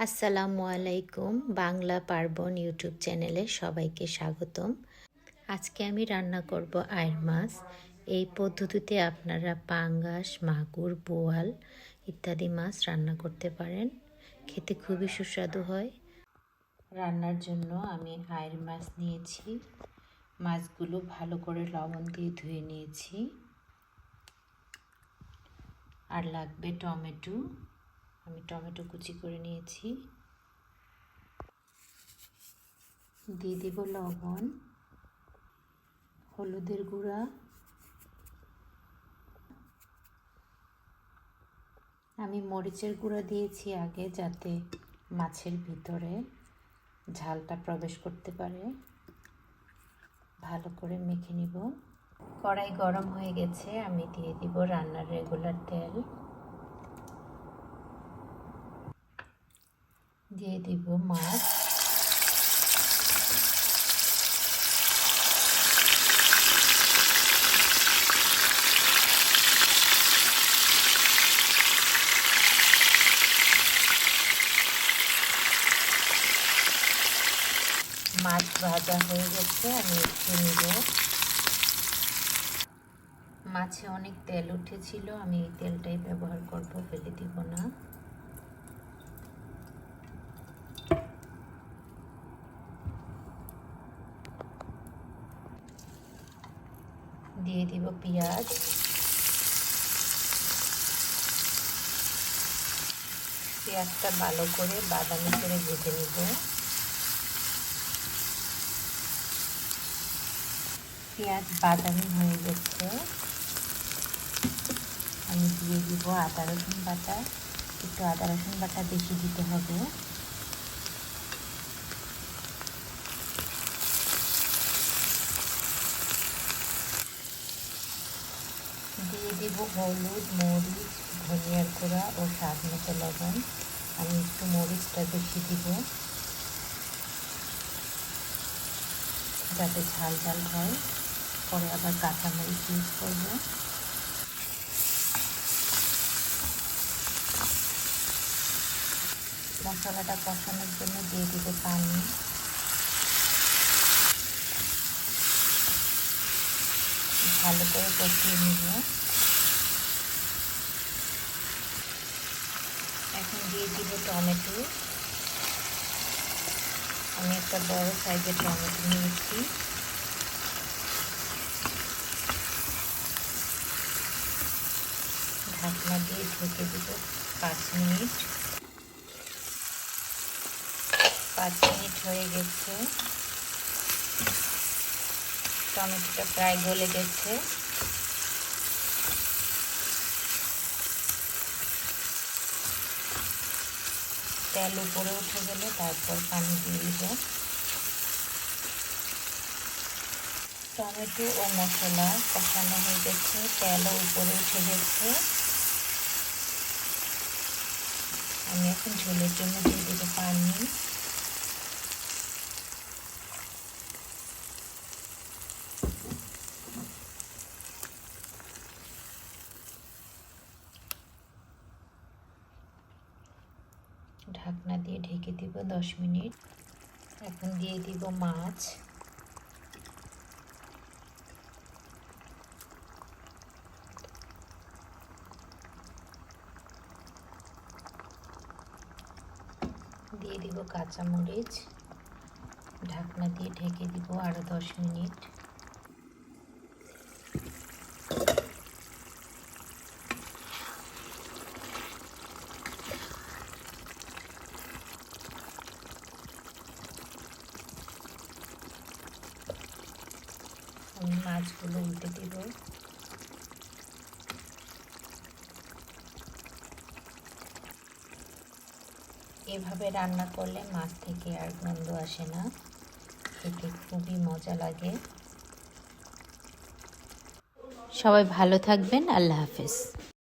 আসসালামু আলাইকুম। বাংলা পার্বণ ইউটিউব চ্যানেলে সবাইকে স্বাগতম। আজকে আমি রান্না করব আইড় মাছ। এই পদ্ধতিতে আপনারা পাঙ্গাস, মাগুর, বোয়াল ইত্যাদি মাছ রান্না করতে পারেন। খেতে খুবই সুস্বাদু হয়। রান্নার জন্য আমি আইড় মাছ নিয়েছি। মাছগুলো ভালো করে লবণ দিয়ে ধুয়ে নিয়েছি। আর লাগবে টমেটো। আমি টমেটো কুচি করে নিয়েছি। দিয়ে দেব লবণ, হলুদের গুঁড়া, আমি মরিচের গুঁড়া দিয়েছি আগে, যাতে মাছের ভিতরে ঝালটা প্রবেশ করতে পারে। ভালো করে মেখে নিব। কড়াই গরম হয়ে গেছে, আমি দিয়ে দিব রান্নার রেগুলার তেল, দিয়ে দিব মাছ, মাছ ভাজা হয়ে গেছে, আমি একটু নিব। মাছে অনেক তেল উঠেছিল, আমি এই তেলটাই ব্যবহার করব, ফেলে দিব না। দিয়ে দিব পেঁয়াজ, পেঁয়াজটা ভালো করে বাদামি করে ভেজে নিব। পেঁয়াজ বাদামি হয়ে গেছে, আমি দিয়ে দিব আদা রসুন বাটা। একটু আদা রসুন বাটা বেশি দিতে হবে। দিয়ে দিব হলুদ, মরিচ, ধনিয়ার গুঁড়া ও স্বাদ মতো লবণ। আমি একটু মরিচটা বেশি দিব, যাতে ঝাল ঝাল হয়। পরে আবার কাঁচামরিচ ইউজ করব। মশলাটা কষানোর জন্য দিয়ে দিব পানি। ভালো করে কষিয়ে নিব। এখন দিয়ে দিব টমেটো। আমি একটা বড় সাইজের টমেটো নিয়েছি। ঢাকনা দিয়ে ঢেকে দিব 5 মিনিট। 5 মিনিট হয়ে গেছে, টমেটোটা প্রায় গলে গেছে। তেল উপরে উঠে গেলে তারপর পানি দিয়ে দিব। টমেটো ও মশলা কষানো হয়ে গেছে, তেলও উপরে উঠে গেছে। আমি এখন ঝোলের জন্য দিয়ে দিব পানি। ঢাকনা দিয়ে ঢেকে দিব 10 মিনিট। এখন দিয়ে দিব মাছ। দিয়ে দিব কাঁচামরিচ। ঢাকনা দিয়ে ঢেকে দিব আরও 10 মিনিট। আমি মাছগুলো উল্টে দিব। এভাবে রান্না করলে মাছ থেকে আর গন্ধ আসে না, খেতে খুবই মজা লাগে। সবাই ভালো থাকবেন। আল্লাহ হাফেজ।